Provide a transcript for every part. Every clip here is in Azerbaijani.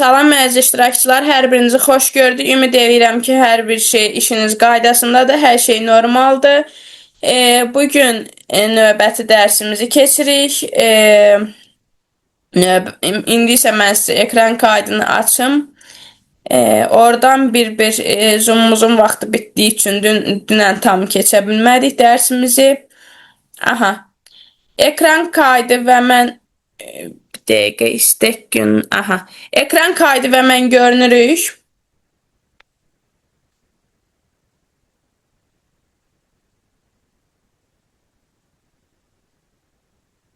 Salam əziz iştirakçılar, hər birinizi xoş gördük. Ümid edirəm ki, hər bir şey işiniz qaydasındadır, hər şey normaldır. Bugün növbəti dərsimizi keçirik. İndi isə mən sizə ekran kaydını açım. Oradan bir Zoom'umuzun vaxtı bitdiyi üçün dünən tam keçə bilmədik dərsimizi. Aha, ekran kaydı və mən bir dəqiqə istek gün. Aha. Ekran kaydı və mən görünürük.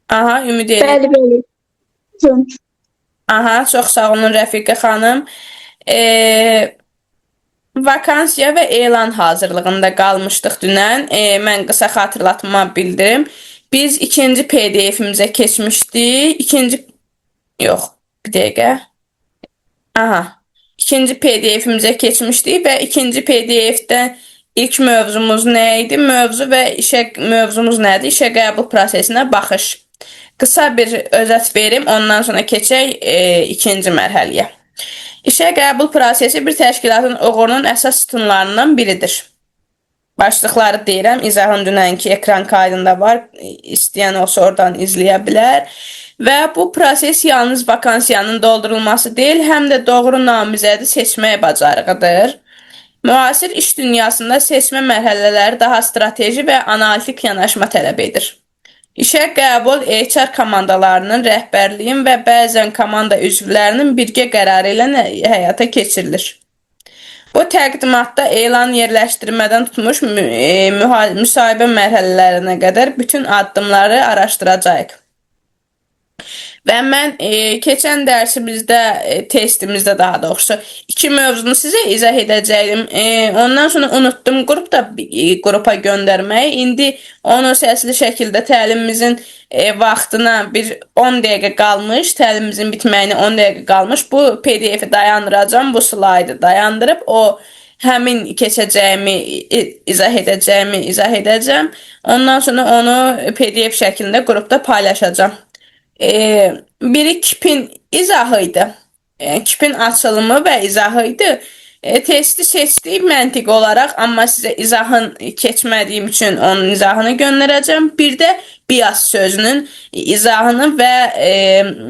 Aha, ümid edirəm. Bəli, bəli. Buyurun. Aha, çox sağ olun Rəfiqə xanım. Vakansiya və elan hazırlığında qalmışdıq dünən. Mən qısa xatırlatma bildirim. Biz ikinci PDF-imizə keçmişdik. Yox, bir dəqiqə. Aha. İkinci PDF-imizə keçmişdik və ikinci PDF-də ilk mövzumuz nə idi? Mövzumuz nədir? İşə qəbul prosesinə baxış. Qısa bir özət verim, ondan sonra keçək ikinci mərhələyə. İşə qəbul prosesi bir təşkilatın uğurunun əsas sütunlarından biridir. Başlıqları deyirəm, izahın dünənki ekran kaydında var, istəyən olsa oradan izləyə bilər. Və bu proses yalnız vakansiyanın doldurulması deyil, həm də doğru namizədi seçmək bacarığıdır. Müasir iş dünyasında seçmə mərhələləri daha strateji və analitik yanaşma tələb edir. İşə qəbul HR komandalarının, rəhbərliyin və bəzən komanda üzvlərinin birgə qərarı ilə həyata keçirilir. Bu təqdimatda elan yerləşdirmədən tutmuş müsahibə mərhələlərinə qədər bütün addımları araşdıracağıq. Və mən keçən dərsimizdə, testimizdə daha doğrusu iki mövzunu sizə izah edəcəyim. Ondan sonra unutdum qrupa göndərməyi. İndi onu səsli şəkildə təlimimizin vaxtına bir 10 dəqiqə qalmış, təlimimizin bitməyinə 10 dəqiqə qalmış. Bu PDF-i dayandıracağım, bu slaydı dayandırıb o həmin keçəcəyimi, izah edəcəm. Ondan sonra onu PDF şəklində qrupda paylaşacağım. Biri kipin izahıydı. Kipin açılımı və izahıydı. Testi seçdik məntiq olaraq, amma sizə izahın keçmədiyim üçün onun izahını göndərəcəm. Bir də bias sözünün izahını və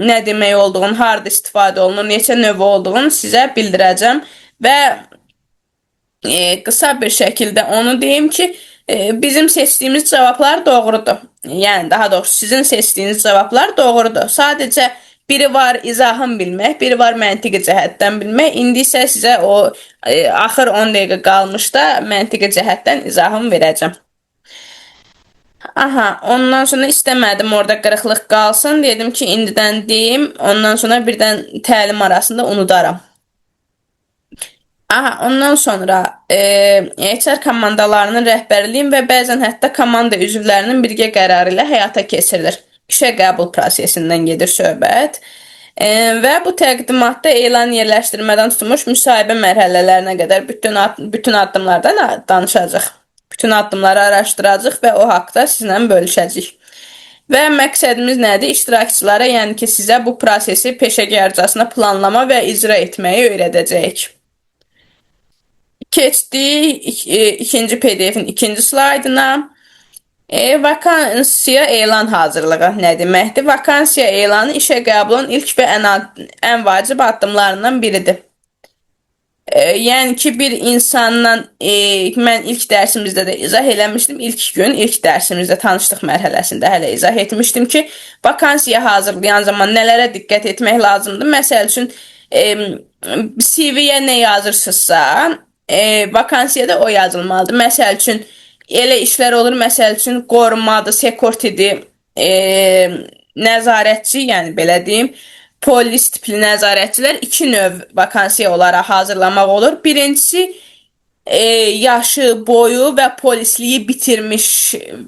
nə demək olduğunu, harda istifadə olunur, neçə növ olduğunu sizə bildirəcəm. Və qısa bir şəkildə onu deyim ki, bizim seçdiyimiz cavablar doğrudur. Yəni, daha doğrusu sizin seçdiyiniz cavablar doğrudur. Sadəcə biri var izahın bilmək, biri var məntiqi cəhətdən bilmək. İndi isə sizə o axır 10 dəqiqə qalmışda məntiqi cəhətdən izahımı verəcəm. Aha, ondan sonra istəmədim orada qırıqlıq qalsın. Dedim ki, indidən deyim, ondan sonra birdən təlim arasında unudaram. Aha, ondan sonra HR komandalarının rəhbərliyin və bəzən hətta komanda üzvlərinin birgə qərarı ilə həyata keçirilir. İşə qəbul prosesindən gedir söhbət. Və bu təqdimatda elan yerləşdirmədən tutulmuş müsahibə mərhələlərinə qədər bütün addımlardan danışacaq. Bütün addımları araşdıracaq və o haqda sizlə bölüşəcək. Və məqsədimiz nədir? İştirakçılara, yəni ki, sizə bu prosesi peşəkarcasına planlama və icra etməyi öyrədəcəyik. Keçdik ikinci PDF-in ikinci slaydına. Vakansiya elan hazırlığı nə deməkdir? Vakansiya elanı işə qəbulun ilk və ən vacib addımlarından biridir. Yəni ki, bir insanla mən ilk dərsimizdə də izah eləmişdim. İlk dərsimizdə tanışlıq mərhələsində hələ izah etmişdim ki, vakansiya hazırlayan zaman nələrə diqqət etmək lazımdır? Məsəl üçün, CV-yə nə yazırsınızsa, vakansiyada o yazılmalıdır. Məsəl üçün, elə işlər olur, məsəl üçün, qorumadır, security'dir, nəzarətçi, yəni belə deyim, polis tipli nəzarətçilər iki növ vakansiya olaraq hazırlamaq olur. Birincisi, yaşı, boyu və polisliyi bitirmiş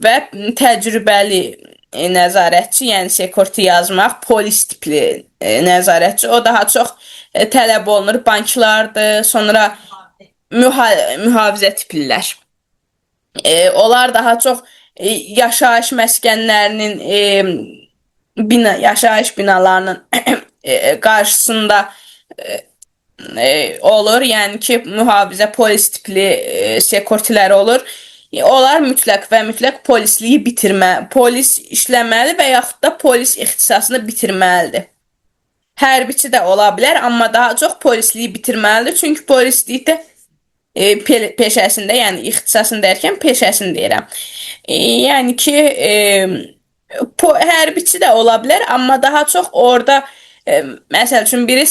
və təcrübəli nəzarətçi, yəni security yazmaq, polis tipli nəzarətçi. O daha çox tələb olunur, banklardır, sonra mühafizə tiplilər. Onlar daha çox yaşayış məskənlərinin, yaşayış binalarının qarşısında olur. Yəni ki, mühafizə polis tipli sekurtilər olur. Onlar mütləq və mütləq polisliyi polis işləməli və yaxud da polis ixtisasını bitirməlidir. Hərbiçi də ola bilər, amma daha çox polisliyi bitirməlidir. Çünki polislikdə peşəsində, yəni ixtisasını dərkən peşəsini deyirəm. Yəni ki, hərbiçi də ola bilər, amma daha çox orada məsəl üçün biri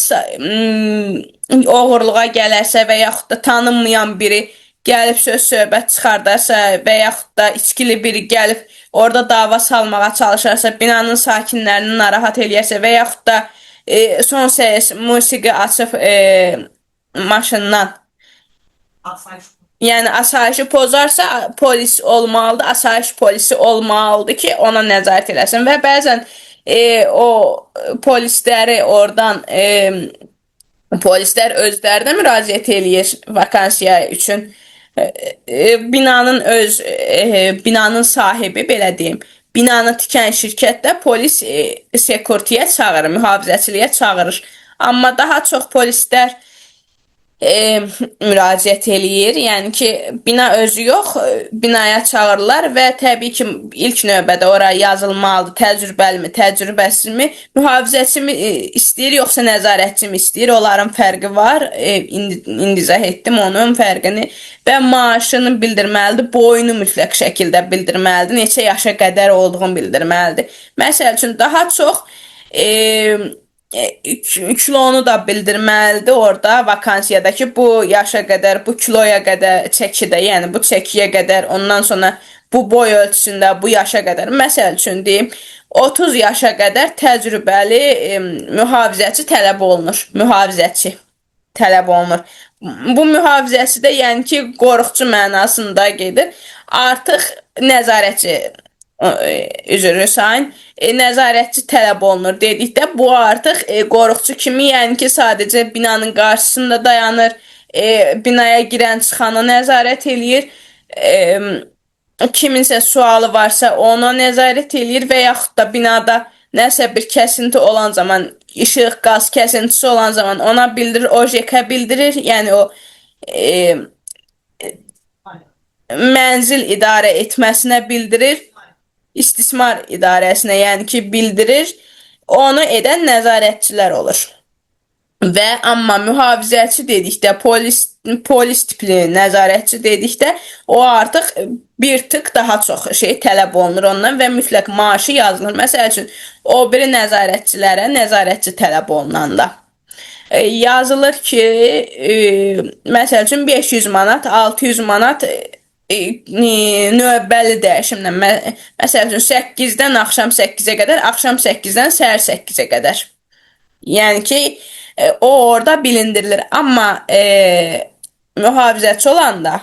oğurluğa gələrsə və yaxud da tanınmayan biri gəlib söz-söhbət çıxardarsa və yaxud da içkili biri gəlib orada dava salmağa çalışarsa, binanın sakinlərini narahat eləyərsə və yaxud da son səs musiqi açıb maşından, yəni asayişi pozarsa polis olmalıdır, asayiş polisi olmalıdır ki, ona nəzarət eləsin və bəzən o polisləri oradan polislər özləri də müraciət eləyir vakansiya üçün. Binanın sahibi, belə deyim, binanı tikən şirkət də polis sekurtiyə çağırır, mühafizəçiliyə çağırır. Amma daha çox polislər müraciət eləyir. Yəni ki, bina özü yox, binaya çağırırlar və təbii ki, ilk növbədə ora yazılmalıdır, təcrübəlimi, təcrübəsizmi, mühafizəçimi istəyir, yoxsa nəzarətçimi istəyir. Onların fərqi var. İndi izah etdim onun fərqini və maaşını bildirməlidir, boyunu mütləq şəkildə bildirməlidir, neçə yaşa qədər olduğunu bildirməlidir. Məsəl üçün, daha çox kilonu da bildirməlidir orada vakansiyadakı bu yaşa qədər, bu kiloya qədər çəkidə, yəni bu çəkiyə qədər, ondan sonra bu boy ölçüsündə, bu yaşa qədər. Məsəl üçün deyim, 30 yaşa qədər təcrübəli mühafizəçi tələb olunur. Mühafizəçi tələb olunur. Bu mühafizəçi də yəni ki, qoruqçu mənasında gedir. Artıq nəzarətçi üzrü sayın, nəzarətçi tələb olunur dedikdə, bu artıq qoruqçu kimi, yəni ki, sadəcə binanın qarşısında dayanır, binaya girən çıxana nəzarət eləyir, kiminsə sualı varsa ona nəzarət eləyir və yaxud da binada nəsə bir kəsinti olan zaman, işıq, qaz kəsintisi olan zaman ona bildirir, OJK bildirir, yəni o mənzil idarə etməsinə bildirir, istismar idarəsinə, yəni ki, bildirir, onu edən nəzarətçilər olur. Və amma mühafizəçi dedikdə, polis tipli nəzarətçi dedikdə, o artıq bir tık daha çox şey tələb olunur ondan və mütləq maaşı yazılır. Məsəl üçün, o biri nəzarətçilərə nəzarətçi tələb olunanda yazılır ki, məsəl üçün 500 manat, 600 manat növbəli dəyişimlə, məsəl üçün 8-dən axşam 8-ə qədər, axşam 8-dən səhər 8-ə qədər. Yəni ki, o orada bilindirilir. Amma mühafizəçi olanda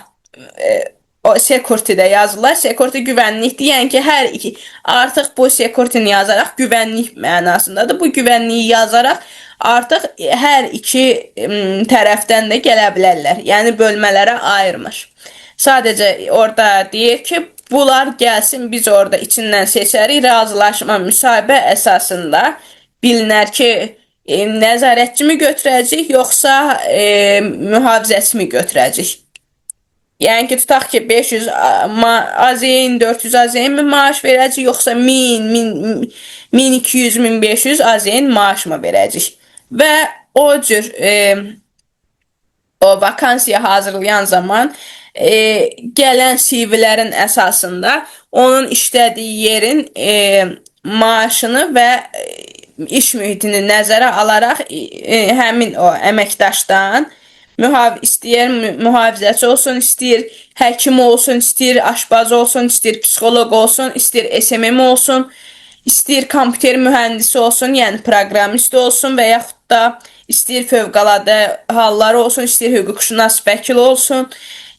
o sekurtidə yazırlar. Sekurti güvənlikdir. Yəni ki, hər iki artıq bu sekurtini yazaraq güvənlik mənasındadır. Bu güvənliyi yazaraq artıq hər iki tərəfdən də gələ bilərlər. Yəni bölmələrə ayırmır. Sadəcə orada deyir ki, bunlar gəlsin, biz orada içindən seçərik, razılaşma, müsahibə əsasında bilinər ki, nəzarətçi mi götürəcək, yoxsa mühafizəçi mi götürəcək? Yəni ki, tutaq ki, 500 AZN, 400 AZN mi maaş verəcək, yoxsa 1000, 1200, 1500 AZN maaş mı verəcək? Və o cür o vakansiya hazırlayan zaman gələn CV-lərin əsasında onun işlədiyi yerin maaşını və iş mühitini nəzərə alaraq həmin o əməkdaşdan istəyir mühafizəçi olsun, istəyir həkim olsun, istəyir aşbaz olsun, istəyir psixoloq olsun, istəyir SMM olsun, istəyir kompüter mühəndisi olsun, yəni proqramist olsun və yaxud da istəyir fövqəladə hallar olsun, istəyir hüquqşünas vəkil olsun.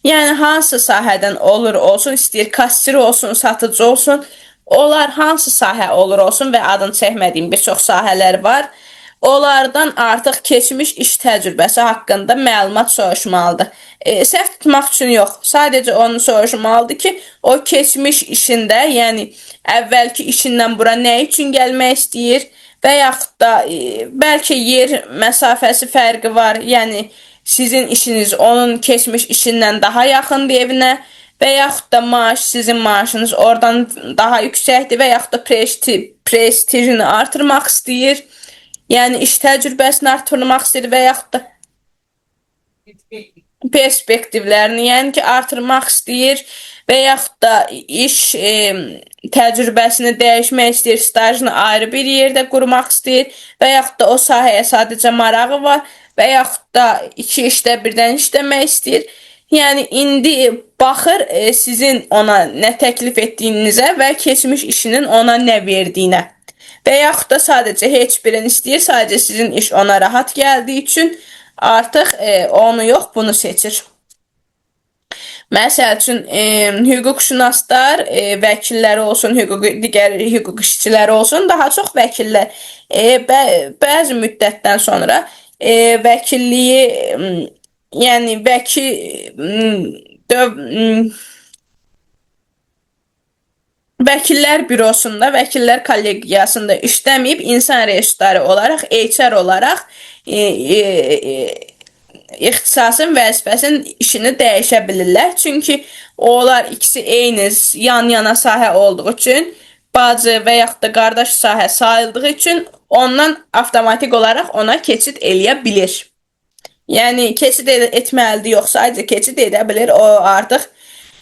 Yəni, hansı sahədən olsun, istəyir kassir olsun, satıcı olsun, onlar hansı sahə olsun və adını çəkmədiyim bir çox sahələr var. Onlardan artıq keçmiş iş təcrübəsi haqqında məlumat soruşmalıdır. Səhv tutmaq üçün yox, sadəcə onu soruşmalıdır ki, o keçmiş işində, yəni əvvəlki işindən bura nə üçün gəlmək istəyir və yaxud da bəlkə yer məsafəsi fərqi var. Yəni sizin işiniz onun keçmiş işindən daha yaxındır evinə və yaxud da maaş sizin maaşınız oradan daha yüksəkdir və yaxud da prestijini artırmaq istəyir. Yəni iş təcrübəsini artırmaq istəyir və yaxud da perspektivlərini, yəni ki, artırmaq istəyir və yaxud da iş təcrübəsini dəyişmək istəyir, stajını ayrı bir yerdə qurmaq istəyir və yaxud da o sahəyə sadəcə marağı var və yaxud da iki işdə birdən işləmək istəyir. Yəni indi baxır sizin ona nə təklif etdiyinizə və keçmiş işinin ona nə verdiyinə. Və yaxud da sadəcə heç birini istəyir, sadəcə sizin iş ona rahat gəldiyi üçün artıq onu yox, bunu seçir. Məsəl üçün hüquqşünaslar, vəkilləri olsun, digər hüquq işçiləri olsun, daha çox vəkillər bəzi müddətdən sonra vəkilliyi, yəni Vəkillər bürosunda, vəkillər kollegiyasında işləməyib insan resursları olaraq, HR olaraq ixtisasın, vəzifəsinin işini dəyişə bilirlər. Çünki onlar ikisi eyni yan-yana sahə olduğu üçün, bacı və yaxud da qardaş sahə sayıldığı üçün ondan avtomatik olaraq ona keçid eləyə bilir. Yəni keçid etməlidir, yox, sadəcə keçid edə bilir. O artıq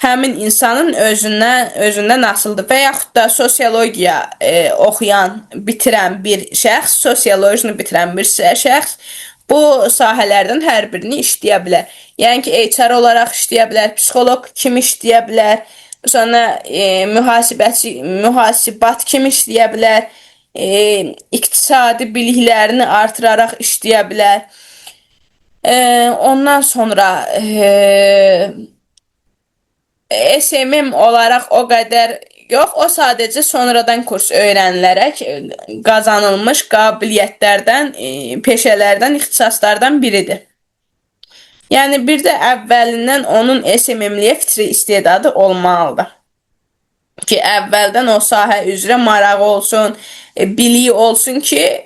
həmin insanın özündən asılıdır. Və yaxud da sosiologiya oxuyan, bitirən bir şəxs, sosiolojini bitirən bir şəxs bu sahələrdən hər birini işləyə bilər. Yəni ki, HR olaraq işləyə bilər, psixoloq kimi işləyə bilər, sonra mühasibat kimi işləyə bilər, iqtisadi biliklərini artıraraq işləyə bilər. Ondan sonra SMM olaraq o qədər yox, o sadəcə sonradan kurs öyrənilərək qazanılmış qabiliyyətlərdən, peşələrdən, ixtisaslardan biridir. Yəni bir də əvvəlindən onun SMM-liyə fitri istedadı olmalıdır. Ki əvvəldən o sahə üzrə marağı olsun, biliyi olsun ki,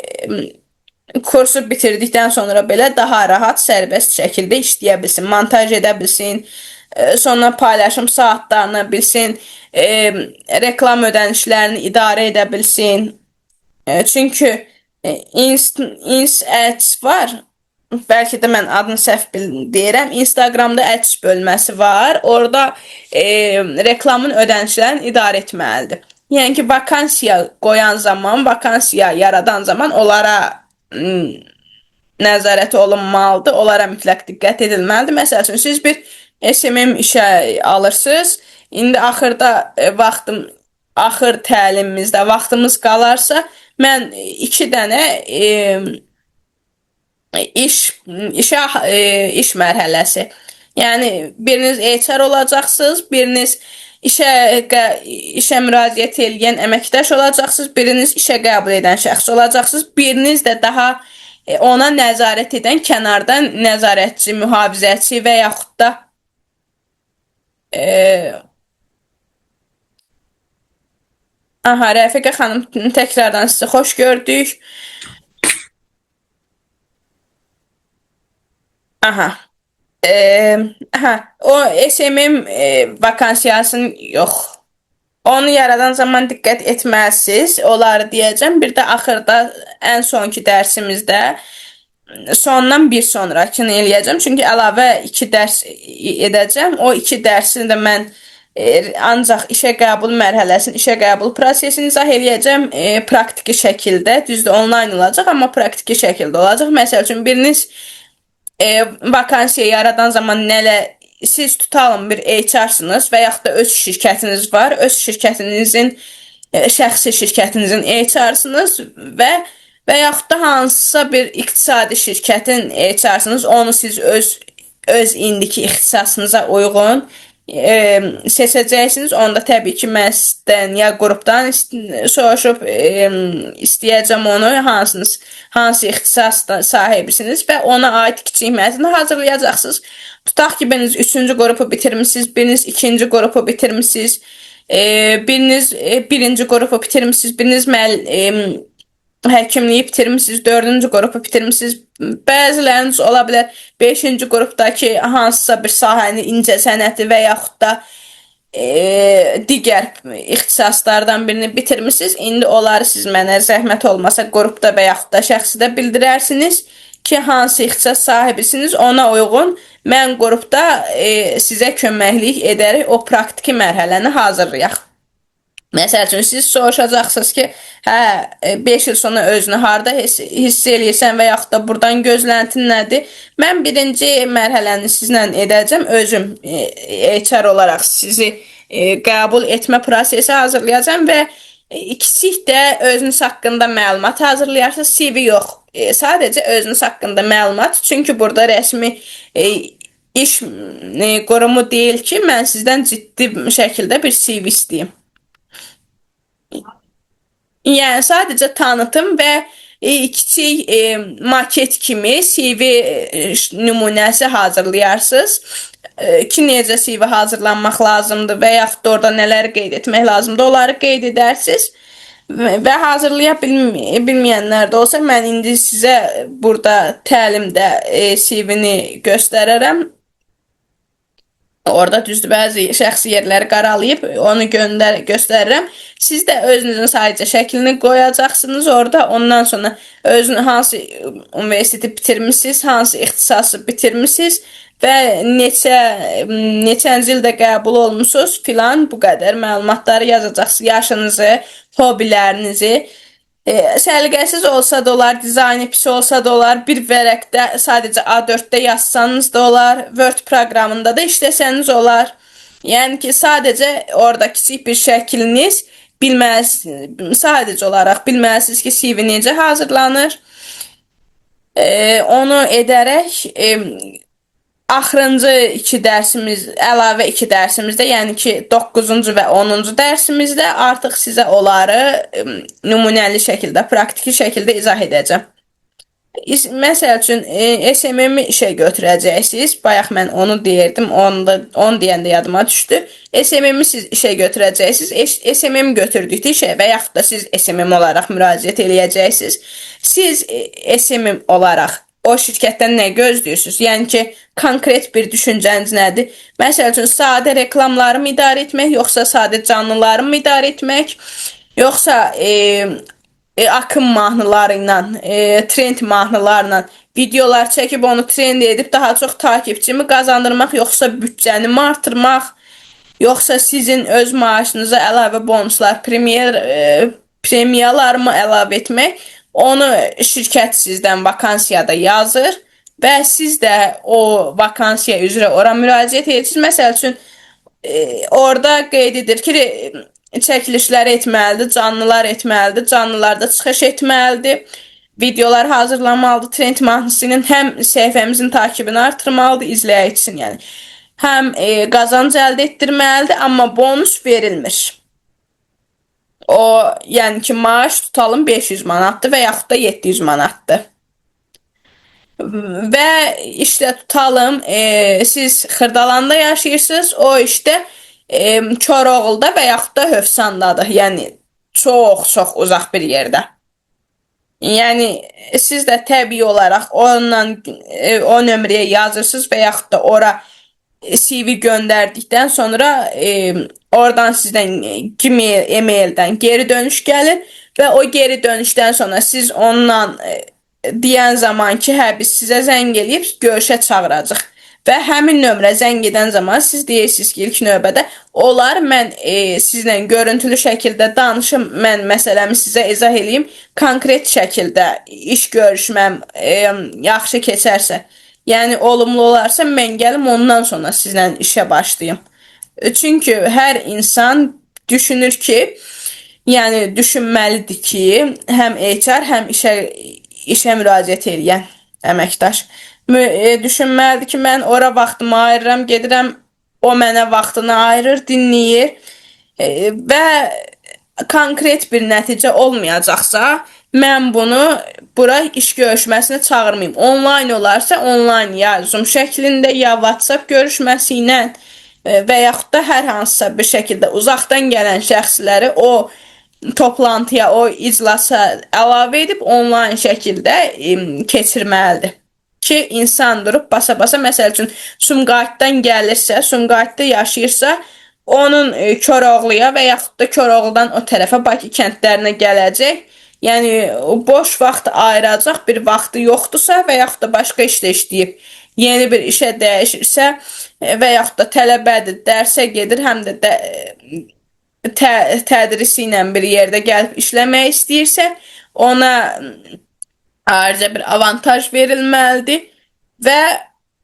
kursu bitirdikdən sonra belə daha rahat, sərbəst şəkildə işləyə bilsin, montaj edə bilsin, sonra paylaşım saatlarını bilsin, reklam ödənişlərini idarə edə bilsin. Çünki Ins Ads var. Bəlkə də mən adını səhv deyirəm. Instagramda Ads bölməsi var. Orada reklamın ödənişlərini idarə etməlidir. Yəni ki, vakansiya qoyan zaman, vakansiya yaradan zaman onlara nəzarət olunmalıdır. Onlara mütləq diqqət edilməlidir. Məsəl üçün, siz bir SMM işə alırsınız. İndi axırda axır təlimimizdə vaxtımız qalarsa, mən 2 dənə iş mərhələsi. Yəni biriniz HR olacaqsınız, biriniz işə müraciət edən əməkdaş olacaqsınız, biriniz işə qəbul edən şəxs olacaqsınız, biriniz də daha ona nəzarət edən kənardan nəzarətçi, mühafizəçi və yaxud da Rəfiqə xanım, təkrardan sizi xoş gördük. O SMM vakansiyasını yox. Onu yaradan zaman diqqət etməlisiniz. Onları deyəcəm. Bir də axırda ən sonki dərsimizdə sondan bir sonrakını eləyəcəm. Çünki əlavə 2 dərs edəcəm. O 2 dərsini də mən ancaq işə qəbul mərhələsini, işə qəbul prosesini izah eləyəcəm praktiki şəkildə. Düzdür, onlayn olacaq, amma praktiki şəkildə olacaq. Məsəl üçün, biriniz vakansiya yaradan zaman siz tutalım bir HR-sınız və yaxud da öz şirkətiniz var. Öz şirkətinizin, şəxsi şirkətinizin HR-sınız və yaxud da hansısa bir iqtisadi şirkətin HR-sınız. Onu siz öz indiki ixtisasınıza uyğun seçəcəksiniz. Onda təbii ki, mən sizdən ya qrupdan soruşub istəyəcəm onu, hansı ixtisas sahibisiniz və ona aid kiçik mətni hazırlayacaqsınız. Tutaq ki, biriniz 3-cü qrupu bitirmişsiniz, biriniz 2-ci qrupu bitirmişsiniz, biriniz 1-ci qrupu bitirmişsiniz, biriniz həkimliyi bitirmisiniz, 4-cü qrupu bitirmisiniz. Bəziləriniz ola bilər 5-ci qrupdakı hansısa bir sahəni, incəsənəti və yaxud da digər ixtisaslardan birini bitirmisiniz. İndi onları siz mənə zəhmət olmasa qrupda və yaxud da şəxsidə bildirərsiniz ki, hansı ixtisas sahibisiniz, ona uyğun mən qrupda sizə köməklik edərək o praktiki mərhələni hazırlayaq. Məsəl üçün, siz soruşacaqsınız ki, 5 il sonra özünü harda hiss eləyirsən və yaxud da buradan gözləntin nədir? Mən birinci mərhələni sizlə edəcəm, özüm HR olaraq sizi qəbul etmə prosesi hazırlayacağım və kiçik də özünüz haqqında məlumat hazırlayarsınız, CV yox, sadəcə özünüz haqqında məlumat, çünki burada rəsmi iş qurumu deyil ki, mən sizdən ciddi şəkildə bir CV istəyim. Yəni sadəcə tanıtım və kiçik maket kimi CV nümunəsi hazırlayarsınız ki, necə CV hazırlanmaq lazımdır və yaxud da orada nələri qeyd etmək lazımdır, onları qeyd edərsiniz. Və hazırlaya bilməyənlər də olsa, mən indi sizə burada təlimdə CV-ni göstərərəm. Orada düzdür, bəzi şəxsi yerləri qaralayıb onu göstərirəm. Siz də özünüzün sadəcə şəklini qoyacaqsınız orada. Ondan sonra hansı universiteti bitirmisiniz, hansı ixtisası bitirmisiniz və neçənci ildə qəbul olmusunuz filan, bu qədər məlumatları yazacaqsınız. Yaşınızı, hobilərinizi. Səliqəsiz olsa da olar, dizaynı pis olsa da olar, bir vərəqdə sadəcə A4-də yazsanız da olar, Word proqramında da işləsəniz olar. Yəni ki, sadəcə orada kiçik bir şəkliniz bilməlisiniz, sadəcə olaraq bilməlisiniz ki, CV necə hazırlanır. Onu edərək axırıncı 2 dərsimiz, əlavə 2 dərsimizdə, yəni ki, 9-cu və 10-cu dərsimizdə artıq sizə onları nümunəli şəkildə, praktiki şəkildə izah edəcəm. Məsəl üçün, SMM-i işə götürəcəksiniz. Bayaq mən onu deyirdim, onu deyəndə yadıma düşdü. SMM-i siz işə götürəcəksiniz. SMM götürdükdə işə və yaxud da siz SMM olaraq müraciət eləyəcəksiniz. Siz SMM olaraq o şirkətdən nə gözləyirsiniz? Yəni ki, konkret bir düşüncəniz nədir? Məsəl üçün, sadə reklamları mı idarə etmək, yoxsa sadə canlıları mı idarə etmək, yoxsa akım mahnıları ilə, trend mahnıları ilə videolar çəkib onu trend edib daha çox takipçi mi qazandırmaq, yoxsa büdcəni mi artırmaq, yoxsa sizin öz maaşınıza əlavə bonuslar, premiyalar mı əlavə etmək? Onu şirkət sizdən vakansiyada yazır və siz də o vakansiya üzrə ora müraciət edirsiniz. Məsəl üçün, orada qeyd edir ki, çəkilişlər etməlidir, canlılar etməlidir, canlılarda çıxış etməlidir, videolar hazırlamalıdır, trend mahnısının həm səhifəmizin takibini artırmalıdır, izləyicisini, yəni. Həm qazanc əldə etdirməlidir, amma bonus verilmir. O, yəni ki, maaş tutalım 500 manatdır və yaxud da 700 manatdır. Və işlə tutalım, siz Xırdalanda yaşayırsınız, o işdə Koroğluda və yaxud da Hövsandadır. Yəni, çox uzaq bir yerdə. Yəni, siz də təbii olaraq o nömrəyə yazırsınız və yaxud da ora CV göndərdikdən sonra oradan sizdən e-maildən geri dönüş gəlir və o geri dönüşdən sonra siz ondan deyən zaman ki, biz sizə zəng eləyib görüşə çağıracaq və həmin nömrə zəng edən zaman siz deyirsiniz ki, ilk növbədə olar, mən sizlə görüntülü şəkildə danışım, mən məsələmi sizə izah eləyim, konkret şəkildə iş görüşməm yaxşı keçərsə, yəni olumlu olarsa mən gəlim ondan sonra sizlə işə başlayım. Çünki hər insan düşünür ki, yəni düşünməlidir ki, həm HR, həm işə müraciət edən əməkdaş düşünməlidir ki, mən ora vaxtımı ayırıram, gedirəm, o mənə vaxtını ayırır, dinləyir və konkret bir nəticə olmayacaqsa, mən bunu bura iş görüşməsinə çağırmayayım. Online olarsa, online ya Zoom şəklində, ya WhatsApp görüşməsi ilə və yaxud da hər hansısa bir şəkildə uzaqdan gələn şəxsləri o toplantıya, o iclasa əlavə edib onlayn şəkildə keçirməlidir. Ki, insan durub basa-basa, məsəl üçün, Sumqayıtdan gəlirsə, Sumqayıtda yaşayırsa, onun Koroğluya və yaxud da Koroğludan o tərəfə Bakı kəndlərinə gələcək. Yəni, boş vaxt ayıracaq bir vaxtı yoxdursa və yaxud da başqa işdə işləyib, yeni bir işə dəyişirsə və yaxud da tələbədir, dərsə gedir, həm də tədrisi ilə bir yerdə gəlib işləmək istəyirsə, ona ayrıca bir avantaj verilməlidir və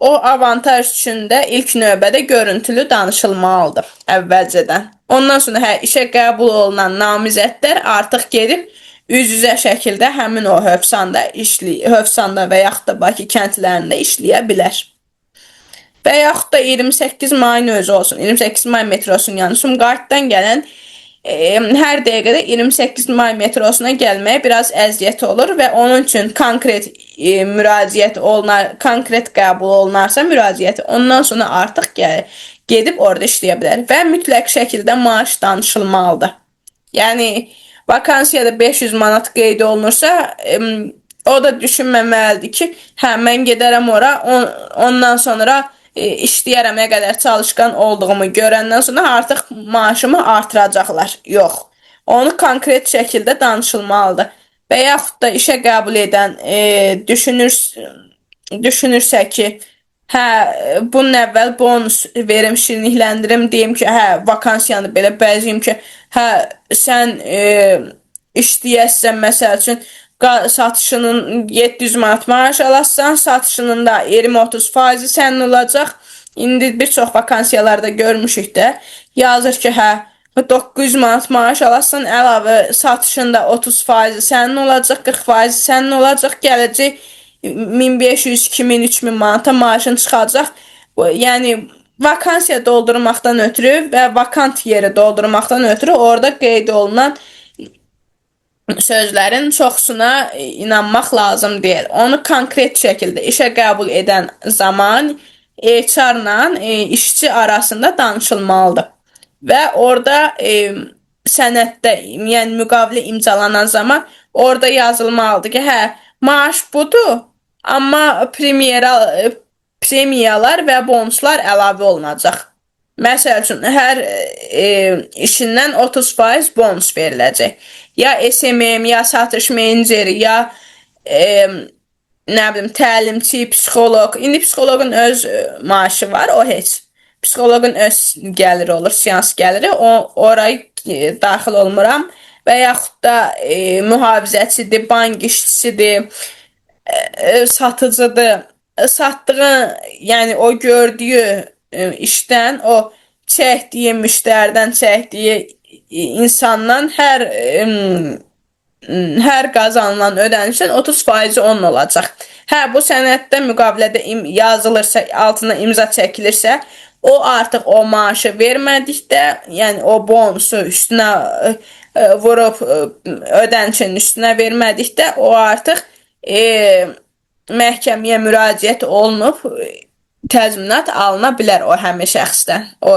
o avantaj üçün də ilk növbədə görüntülü danışılmalıdır əvvəlcədən. Ondan sonra işə qəbul olunan namizədlər artıq gedib üz-üzə şəkildə həmin o Hövsanda və yaxud da Bakı kəndlərində işləyə bilər. Və yaxud da 28 mayın özü olsun, 28 may metrosunun yəni Sumqayıtdan gələn hər dəqiqədə 28 may metrosuna gəlməyə biraz əziyyət olur və onun üçün konkret müraciət olunar, konkret qəbul olunarsa müraciəti, ondan sonra artıq gedib orada işləyə bilər və mütləq şəkildə maaş danışılmalıdır. Yəni, vakansiyada 500 manat qeyd olunursa, o da düşünməməlidir ki, hə, mən gedərəm ora, ondan sonra işləyərəm, nə qədər çalışqan olduğumu görəndən sonra artıq maaşımı artıracaqlar. Yox. Onu konkret şəkildə danışılmalıdır. Və yaxud da işə qəbul edən düşünürsə ki, hə, bunun əvvəl bonus verim, şirinlikləndirim, deyim ki, hə, vakansiyanı belə bəzəyim ki, hə, sən işləyəsən, məsəl üçün, satışının 700 manat maaş alasan, satışının da 20-30% sənin olacaq. İndi bir çox vakansiyalarda görmüşük də, yazır ki, hə, 900 manat maaş alasan, əlavə satışında 30% sənin olacaq, 40% sənin olacaq, gələcək 1500, 2000, 3000 manata maaşın çıxacaq. Yəni, vakansiya doldurmaqdan ötürü və vakant yeri doldurmaqdan ötürü orada qeyd olunan sözlərin çoxsuna inanmaq lazım deyil. Onu konkret şəkildə işə qəbul edən zaman HR-la işçi arasında danışılmalıdır. Və orada sənəddə, yəni müqavilə imzalanan zaman orada yazılmalıdır ki, hə, maaş budur, amma premiyalar və bonuslar əlavə olunacaq. Məsəl üçün, hər işindən 30% bonus veriləcək. Ya SMM, ya satış meneceri, ya nə bilim, təlimçi, psixoloq. İndi psixoloqun öz maaşı var, o heç. Psixoloqun öz gəliri olur, seans gəliri. Oraya daxil olmuram. Və yaxud da mühafizəçidir, bank işçisidir, satıcıdır. Satdığı, yəni o gördüyü işdən, o çəkdiyi müştəridən, çəkdiyi insandan hər qazanılan ödənişin 30% onun olacaq. Hə, bu sənəddə müqavilədə yazılırsa, altına imza çəkilirsə, o artıq o maaşı vermədikdə, yəni o bonusu üstünə vurub ödənişin üstünə vermədikdə, o artıq məhkəməyə müraciət olunub, təzminat alına bilər o həmin şəxsdən, o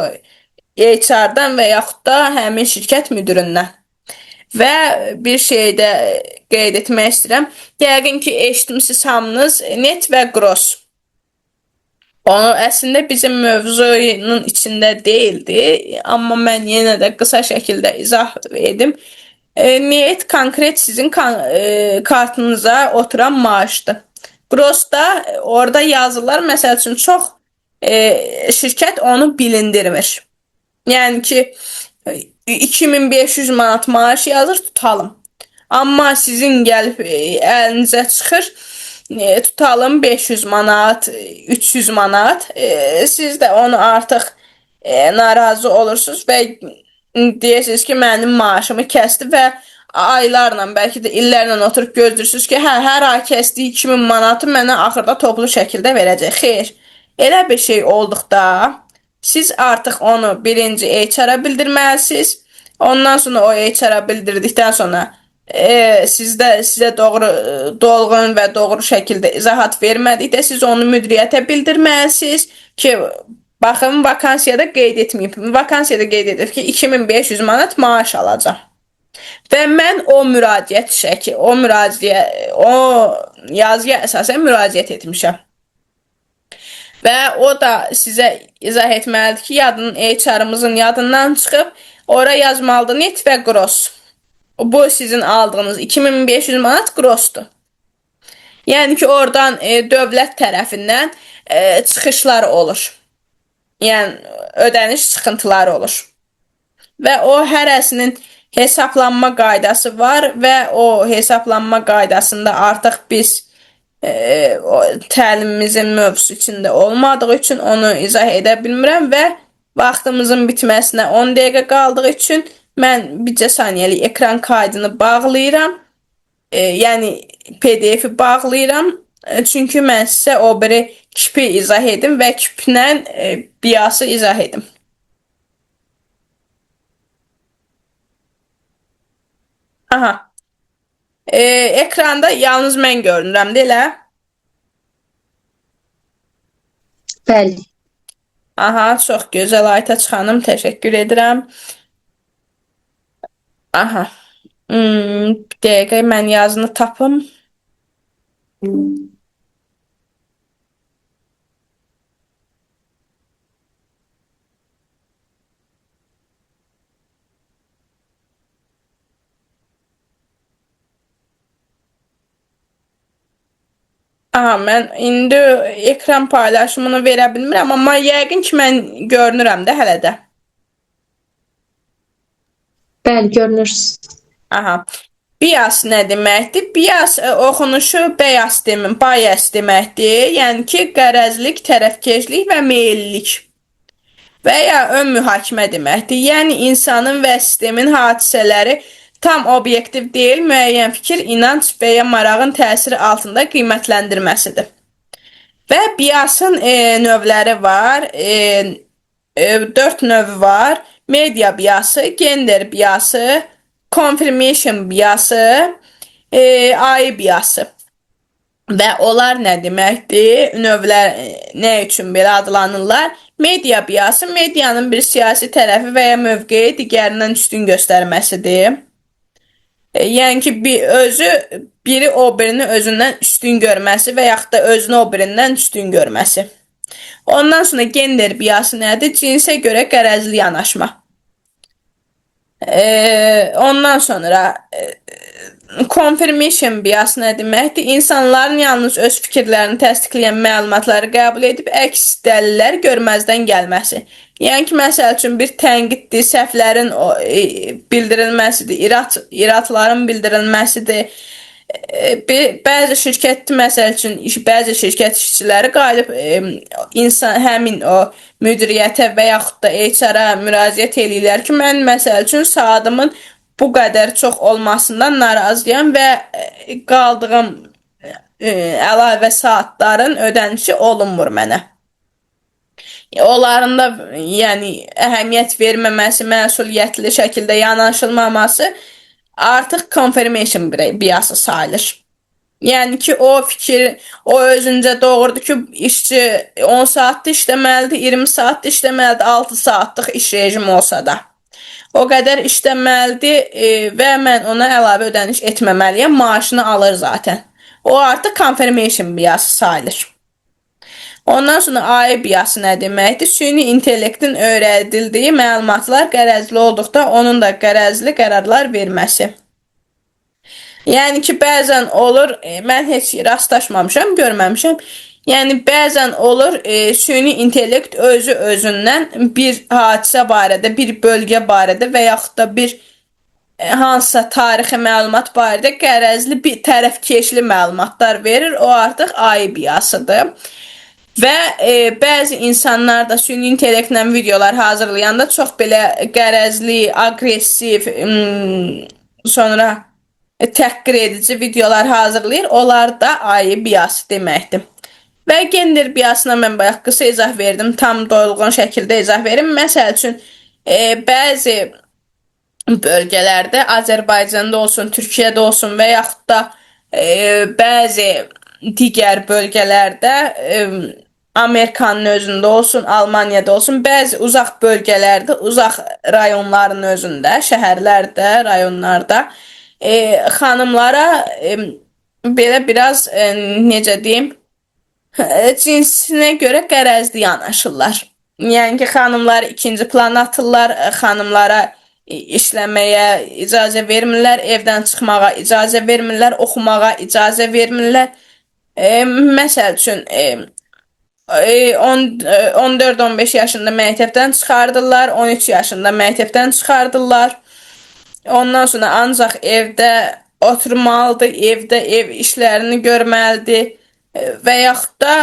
HR-dan və yaxud da həmin şirkət müdüründən. Və bir şey də qeyd etmək istəyirəm. Yəqin ki, eşitmişsiniz hamınız net və gross. Onu əslində bizim mövzunun içində deyildi, amma mən yenə də qısa şəkildə izah edim. Net konkret sizin kartınıza oturan maaşdır. Gross'da orada yazılar, məsəl üçün, çox şirkət onu bilindirmir. Yəni ki, 2500 manat maaş yazır, tutalım. Amma sizin gəlib əlinizə çıxır, tutalım 500 manat, 300 manat. Siz də onu artıq narazı olursunuz və deyirsiniz ki, mənim maaşımı kəsdi və aylarla, bəlkə də illərlə oturub gözləyirsiniz ki, hə, hər ay kəsdiyi 2000 manatı mənə axırda toplu şəkildə verəcək. Xeyr, elə bir şey olduqda siz artıq onu birinci HR-a bildirməlisiniz. Ondan sonra o HR-a bildirdikdən sonra sizə dolğun və doğru şəkildə izahat vermədikdə siz onu müdiriyyətə bildirməlisiniz ki, baxın, vakansiyada qeyd etməyib. Vakansiyada qeyd edib ki, 2500 manat maaş alacaq. Və mən o yazıya əsasən müraciət etmişəm. Və o da sizə izah etməlidir ki, HR-ımızın yadından çıxıb, ora yazmalıdır net və gross. Bu sizin aldığınız 2500 manat grossdur. Yəni ki, oradan dövlət tərəfindən çıxışlar olur. Yəni ödəniş çıxıntıları olur. Və o hərəsinin hesablanma qaydası var və o hesablanma qaydasında artıq biz o təlimimizin mövzusu içində olmadığı üçün onu izah edə bilmirəm və vaxtımızın bitməsinə 10 dəqiqə qaldığı üçün mən bircə saniyəlik ekran kaydını bağlayıram. Yəni PDF-i bağlayıram. Çünki mən sizə o biri kipi izah edim və kiplə BIAS-ı izah edim. Aha. Ekranda yalnız mən görünürəm, elə? Bəli. Aha, çox gözəl Aytaç xanım, təşəkkür edirəm. Aha. Bir dəqiqə mən yazını tapım. Aha, mən indi ekran paylaşımını verə bilmirəm, amma yəqin ki, mən görünürəm də hələ də. Bəli, görünürsünüz. Aha. Bias nə deməkdir? Bias oxunuşu bias deməkdir. Yəni ki, qərəzlik, tərəfkeşlik və meyillilik. Və ya ön mühakimə deməkdir. Yəni insanın və sistemin hadisələri tam obyektiv deyil, müəyyən fikir, inanc və ya marağın təsiri altında qiymətləndirməsidir. Və biasın növləri var. 4 növü var. Media biası, gender biası, confirmation biası, AI biası. Və onlar nə deməkdir? Növlər nə üçün belə adlanırlar? Media biası, medianın bir siyasi tərəfi və ya mövqeyi digərindən üstün göstərməsidir. Yəni ki, biri o birini özündən üstün görməsi və yaxud da özünü o birindən üstün görməsi. Ondan sonra gender biası nədir? Cinsə görə qərəzli yanaşma. Ondan sonra confirmation bias nə deməkdir? İnsanların yalnız öz fikirlərini təsdiqləyən məlumatları qəbul edib əks dəlillər görməzdən gəlməsi. Yəni ki, məsəl üçün bir tənqiddir, səhvlərin bildirilməsidir, iradların bildirilməsidir. Bəzi şirkət, məsəl üçün, bəzi şirkət işçiləri qalib həmin o müdiriyyətə və yaxud da HR-a müraciət eləyirlər ki, mən məsəl üçün saatımın bu qədər çox olmasından narazıyam və qaldığım əlavə saatların ödənişi olunmur mənə. Onların da yəni əhəmiyyət verməməsi, məsuliyyətli şəkildə yanaşılmaması artıq confirmation biası sayılır. Yəni ki, o özüncə doğrudur ki, işçi 10 saatda işləməlidir, 20 saatda işləməlidir, 6 saatlıq iş rejimi olsa da. O qədər işləməlidir və mən ona əlavə ödəniş etməməliyəm, maaşını alır zaten. O artıq confirmation biası sayılır. Ondan sonra AI biası nə deməkdir? Süni intellektin öyrədildiyi məlumatlar qərəzli olduqda onun da qərəzli qərarlar verməsi. Yəni ki, bəzən olur, mən heç rastlaşmamışam, görməmişəm. Yəni, bəzən olur, süni intellekt özündən bir hadisə barədə, bir bölgə barədə və yaxud da bir hansısa tarixi məlumat barədə qərəzli, bir tərəfkeşli məlumatlar verir. O artıq AI biasıdır. Və bəzi insanlar da süni intellektlə videolar hazırlayanda çox belə qərəzli, aqressiv, sonra təhqir edici videolar hazırlayır. Onlar da AI biası deməkdir. Və gender biasına mən bayaq qısa izah verdim. Tam doyulğun şəkildə izah verim. Məsəl üçün, bəzi bölgələrdə, Azərbaycanda olsun, Türkiyədə olsun və yaxud da bəzi digər bölgələrdə Amerikanın özündə olsun, Almaniyada olsun, bəzi uzaq bölgələrdə, uzaq rayonların özündə, şəhərlərdə, rayonlarda xanımlara belə biraz necə deyim, cinsinə görə qərəzli yanaşırlar. Yəni ki, xanımları ikinci plana atırlar, xanımlara işləməyə icazə vermirlər, evdən çıxmağa icazə vermirlər, oxumağa icazə vermirlər. Məsəl üçün 14-15 yaşında məktəbdən çıxardırlar, 13 yaşında məktəbdən çıxardırlar. Ondan sonra ancaq evdə oturmalıdır, evdə ev işlərini görməlidir və yaxud da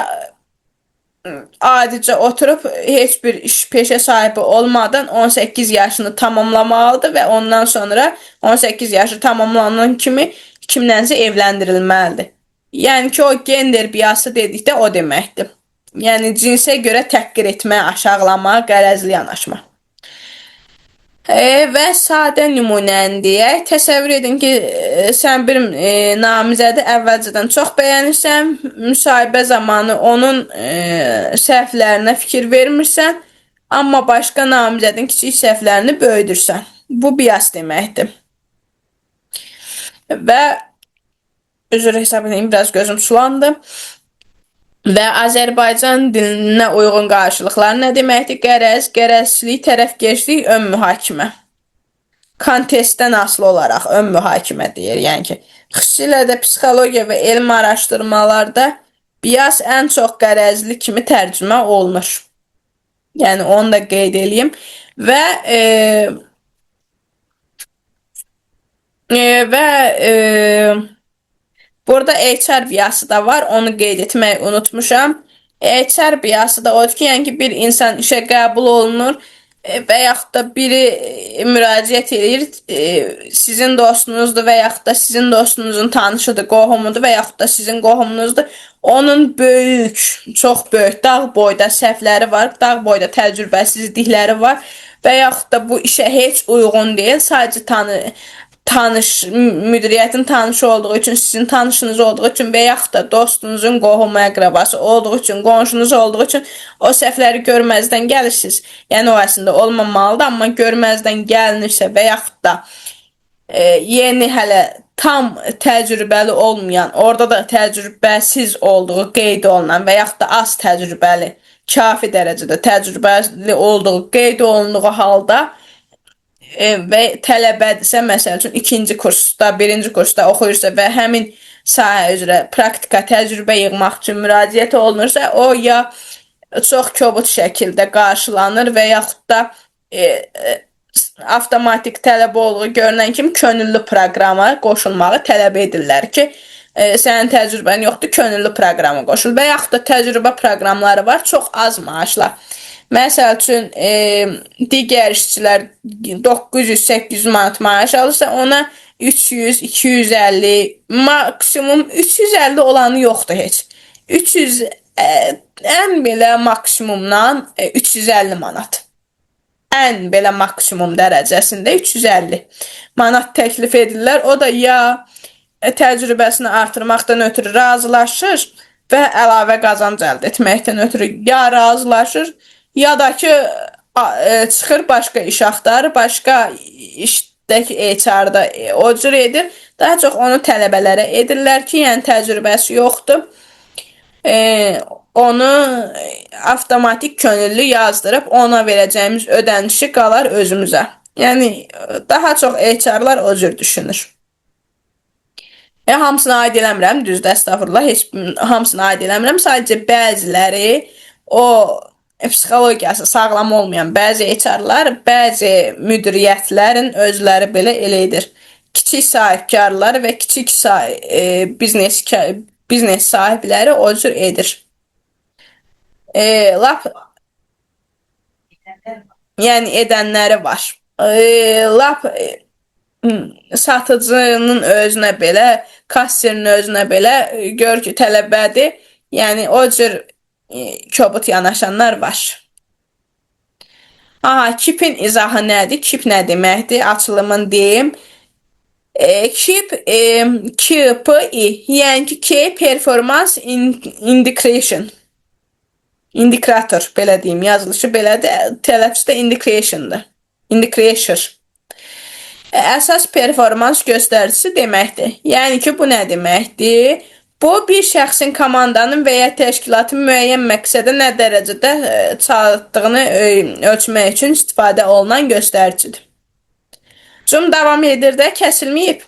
adicə oturub heç bir iş peşə sahibi olmadan 18 yaşını tamamlamalıdır və ondan sonra 18 yaşı tamamlanan kimi kimlənsə evləndirilməlidir. Yəni ki, o gender biası dedikdə o deməkdir. Yəni cinsə görə təhqir etmə, aşağılama, qərəzli yanaşma. Və sadə nümunəni deyək. Təsəvvür edin ki, sən bir namizədi əvvəlcədən çox bəyənirsən, müsahibə zamanı onun səhvlərinə fikir vermirsən, amma başqa namizədin kiçik səhvlərini böyüdürsən. Bu bias deməkdir. Və üzr hesab edin, biraz gözüm sulandı. Və Azərbaycan dilinə uyğun qarşılıqlar nə deməkdir? Qərəz, qərəzçilik, tərəfkeşlik, ön mühakimə. Kontestdən asılı olaraq ön mühakimə deyir. Yəni ki, xüsusilə də psixologiya və elm araşdırmalarda bias ən çox qərəzli kimi tərcümə olunur. Yəni onu da qeyd edeyim. Və burada HR biası da var, onu qeyd etməyi unutmuşam. HR biası da odur ki, yəni ki, bir insan işə qəbul olunur və yaxud da biri müraciət edir, sizin dostunuzdur və yaxud da sizin dostunuzun tanışıdır, qohumudur və yaxud da sizin qohumunuzdur. Onun böyük, çox böyük dağ boyda səhvləri var, dağ boyda təcrübəsizlikləri var və yaxud da bu işə heç uyğun deyil, sadəcə müdiriyyətin tanışı olduğu üçün, sizin tanışınız olduğu üçün və yaxud da dostunuzun qohumu əqrəbası olduğu üçün, qonşunuz olduğu üçün o səhvləri görməzdən gəlirsiniz. Yəni o əslində olmamalıdır, amma görməzdən gəlinirsə və yaxud da yeni hələ tam təcrübəli olmayan, orada da təcrübəsiz olduğu qeyd olunan və yaxud da az təcrübəli, kafi dərəcədə təcrübəli olduğu qeyd olunduğu halda və tələbədirsə, məsəl üçün ikinci kursda, birinci kursda oxuyursa və həmin sahə üzrə praktika təcrübə yığmaq üçün müraciət olunursa, o ya çox kobud şəkildə qarşılanır və yaxud da avtomatik tələb olduğu görünən kimi könüllü proqrama qoşulmağı tələb edirlər ki, sənin təcrübən yoxdur, könüllü proqrama qoşul və yaxud da təcrübə proqramları var, çox az maaşla. Məsəl üçün, digər işçilər 900-800 manat maaş alırsa, ona 300, 250, maksimum 350 olanı yoxdur heç. 300, ən belə maksimumdan 350 manat. Ən belə maksimum dərəcəsində 350 manat təklif edirlər. O da ya təcrübəsini artırmaqdan ötürü razılaşır və əlavə qazanc əldə etməkdən ötürü ya razılaşır, ya da ki, çıxır başqa iş axtarır, başqa işdəki HR-da o cür edir. Daha çox onu tələbələrə edirlər ki, yəni təcrübəsi yoxdur. Onu avtomatik könüllü yazdırıb ona verəcəyimiz ödənişi qalar özümüzə. Yəni, daha çox HR-lar o cür düşünür. Hamısını aid eləmirəm, düzdür, əstəğfurullah, heç hamısını aid eləmirəm. Sadəcə bəziləri o psixologiyası sağlam olmayan bəzi HR-lar, bəzi müdiriyyətlərin özləri belə elə edir. Kiçik sahibkarlar və kiçik biznes sahibləri o cür edir. Lap yəni edənləri var. Lap satıcının özünə belə, kassirinin özünə belə gör ki, tələbədir. Yəni o cür kobud yanaşanlar var. KIP-in izahı nədir? KIP nə deməkdir? Açılımını deyim. KIP, KPI, yəni ki, Key Performance Indication. indikator, belə deyim, yazılışı belədir, tələffüzü də indication'dır. Indicator. Əsas performans göstəricisi deməkdir. Yəni ki, bu nə deməkdir? Bu, bir şəxsin, komandanın və ya təşkilatın müəyyən məqsədə nə dərəcədə çatdığını ölçmək üçün istifadə olunan göstəricidir. Zoom davam edir də, kəsilməyib.